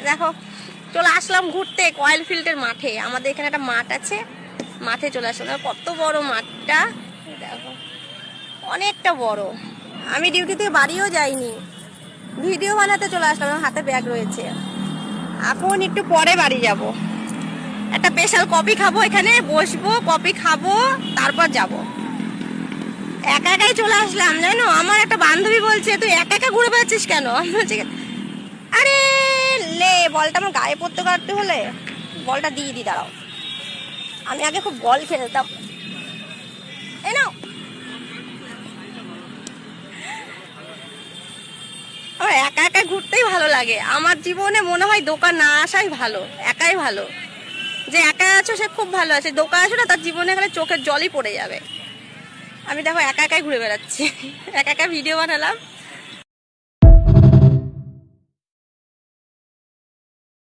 দেখো চলে আসলাম ঘুরতে কয়েল ফিল্ডের মাঠে। আমাদের এখানে একটা মাঠ আছে, মাঠে চলে আসলাম। কত বড় মাঠটা, দেখো অনেকটা বড়। আমি ডিউটি থেকে বাড়িও যাইনি, ভিডিও বানাতে চলে আসলাম। আমার হাতে ব্যাগ রয়েছে। এখন একটু পরে বাড়ি যাব, একটা স্পেশাল কফি খাবো, এখানে বসবো, কফি খাবো, তারপর যাব। একা একাই চলে আসলাম জানো। আমার একটা বান্ধবী বলছে তুই একা একা ঘুরে বেড়াচ্ছিস কেন? আমি বলছি আরে লে, বলটা আমার গায়ে পড়তে কাটতে হলে বলটা দিয়ে দিই, দাঁড়াও। আমি আগে খুব বল খেলতাম। এই নাও। আমার একা একা ঘুরতেই ভালো লাগে। আমার জীবনে মনে হয় দোকান না আসাই ভালো, একাই ভালো। যে একা আছো সে খুব ভালো আছে, দোকান আছো না তার জীবনে গেলে চোখের জলই পড়ে যাবে। আমি দেখো একা একাই ঘুরে বেড়াচ্ছি, একা একা ভিডিও বানালাম।